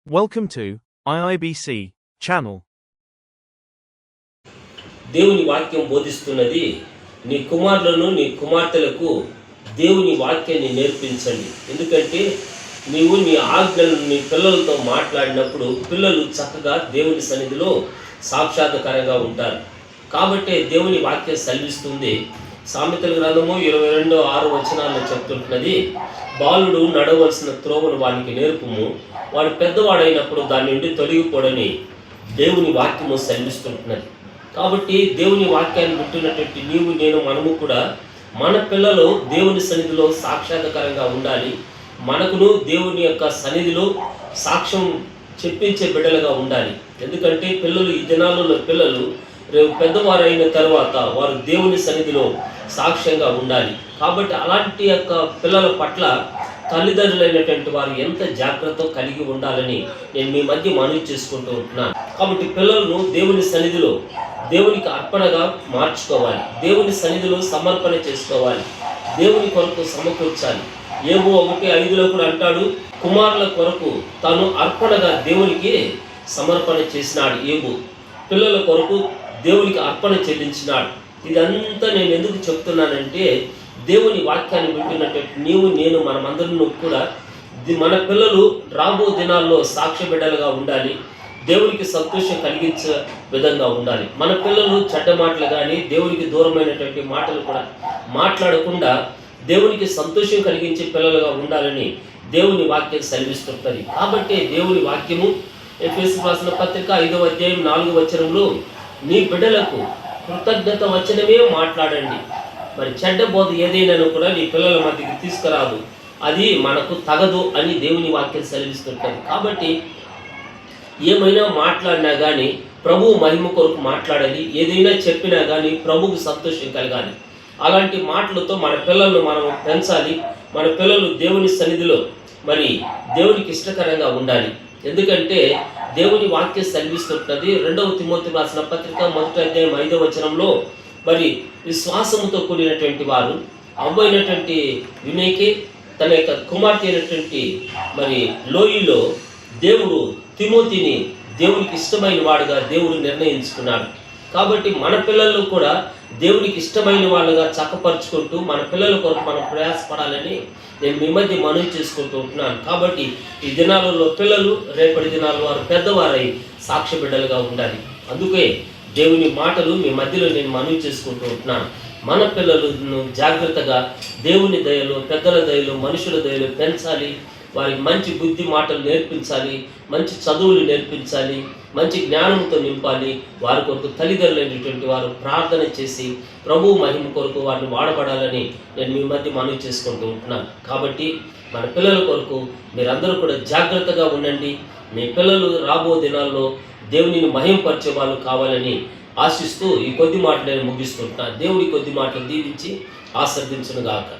Welcome to IIBC channel. దేవుని వాక్యం బోధిస్తున్నది. నీ కుమారులను నీ కుమార్తెలకు దేవుని వాక్యాన్ని నేర్పించండి. ఎందుకంటే నీవు నీ ఆజ్ఞలను నీ పిల్లలతో మాట్లాడినప్పుడు పిల్లలు చక్కగా దేవుని సన్నిధిలో సాక్షాత్కారంగా ఉంటారు. కాబట్టి దేవుని వాక్యం సెలవిస్తుంది. సామెతల గ్రంథము 22:6 చెప్తుంటున్నది, బాలుడు నడవలసిన త్రోవను వానికి నేర్పుము, వాడు పెద్దవాడైనప్పుడు దాని నుండి తొలగిపోడని దేవుని వాక్యము సెలవిస్తుంటున్నది. కాబట్టి దేవుని వాక్యాన్ని వింటున్నటువంటి నీవు నేను మనము కూడా మన పిల్లలు దేవుని సన్నిధిలో సాక్షాత్కారంగా ఉండాలి. మనకును దేవుని యొక్క సన్నిధిలో సాక్ష్యం చెప్పించే బిడ్డలుగా ఉండాలి. ఎందుకంటే పిల్లలు ఈ దినాలలో పిల్లలు రేపు పెద్దవారైన తర్వాత వారు దేవుని సన్నిధిలో సాక్ష్యంగా ఉండాలి. కాబట్టి అలాంటి యొక్క పిల్లల పట్ల తల్లిదండ్రులైనటువంటి వారు ఎంత జాగ్రత్త కలిగి ఉండాలని నేను మీ మధ్య మనవి చేసుకుంటూ ఉంటున్నాను. కాబట్టి పిల్లలను దేవుని సన్నిధిలో దేవునికి అర్పణగా మార్చుకోవాలి. దేవుని సన్నిధిలో సమర్పణ చేసుకోవాలి. దేవుని కొరకు సమకూర్చాలి. యోబు 1:5 కూడా అంటాడు, కుమారుల కొరకు తాను అర్పణగా దేవునికి సమర్పణ చేసినాడు. యోబు పిల్లల కొరకు దేవునికి అర్పణ చెల్లించినాడు. ఇదంతా నేను ఎందుకు చెప్తున్నానంటే, దేవుని వాక్యాన్ని వింటున్నటువంటి నీవు నేను మనమందరం కూడా మన పిల్లలు రాబో దినాల్లో సాక్ష్య బిడ్డలుగా ఉండాలి. దేవునికి సంతోషం కలిగించే విధంగా ఉండాలి. మన పిల్లలు చెడ్డ మాటలు కానీ దేవునికి దూరమైనటువంటి మాటలు కూడా మాట్లాడకుండా దేవునికి సంతోషం కలిగించే పిల్లలుగా ఉండాలని దేవుని వాక్యం సెలవిస్తుంటుంది. కాబట్టి దేవుని వాక్యము ఎఫెసీయులకు రాసిన పత్రిక 5:4 నీ బిడ్డలకు కృతజ్ఞత వచనమే మాట్లాడండి. మరి చెడ్డ బోధ ఏదైనా కూడా నీ పిల్లల మధ్యకి తీసుకురాదు, అది మనకు తగదు అని దేవుని వాక్యం సెలవిస్తుంటుంది. కాబట్టి ఏమైనా మాట్లాడినా కానీ ప్రభువు మహిమ కొరకు మాట్లాడాలి. ఏదైనా చెప్పినా కానీ ప్రభువుకు సంతోషం కలగాలి. అలాంటి మాటలతో మన పిల్లలను మనం పెంచాలి. మన పిల్లలు దేవుని సన్నిధిలో మరి దేవునికి ఇష్టకరంగా ఉండాలి. ఎందుకంటే దేవుని వాక్యం సెలవిస్తుంటుంది. 2వ తిమోతికి రాసిన పత్రిక 1:5 మరి విశ్వాసముతో కూడినటువంటి వారు అవ్వైనటువంటి వినేకి తన యొక్క కుమార్తె అయినటువంటి మరి లోయిలో దేవుడు తిమోతిని దేవునికి ఇష్టమైన వాడుగా దేవుడు నిర్ణయించుకున్నాడు. కాబట్టి మన పిల్లలు కూడా దేవునికి ఇష్టమైన వాళ్ళుగా చక్కపరుచుకుంటూ మన పిల్లల కొరకు మనం ప్రయాసపడాలని నేను మీ మధ్య మనవి చేసుకుంటూ ఉంటున్నాను. కాబట్టి ఈ దినాలలో పిల్లలు రేపటి దినాల్లో వారు పెద్దవారై సాక్ష్య బిడ్డలుగా ఉండాలి. అందుకే దేవుని మాటలు మీ మధ్యలో నేను మనవి చేసుకుంటూ ఉంటున్నాను. మన పిల్లలను జాగ్రత్తగా దేవుని దయలో, పెద్దల దయలో, మనుషుల దయలో పెంచాలి. వారికి మంచి బుద్ధి మాటలు నేర్పించాలి, మంచి చదువులు నేర్పించాలి, మంచి జ్ఞానంతో నింపాలి. వారి కొరకు తల్లిదండ్రులైనటువంటి వారు ప్రార్థన చేసి ప్రభువు మహిమ కొరకు వారిని వాడబడాలని నేను మీ మధ్య మనవి చేసుకుంటూ ఉంటున్నాను. కాబట్టి మన పిల్లల కొరకు మీరందరూ కూడా జాగ్రత్తగా ఉండండి. మీ పిల్లలు రాబో దినాల్లో దేవునిని మహిమపరిచే వాళ్ళు కావాలని ఆశిస్తూ ఈ కొద్ది మాటలు నేను ముగిస్తుంటున్నాను. దేవుడి కొద్ది మాటలు దీవించి ఆశీర్వదించును గాక.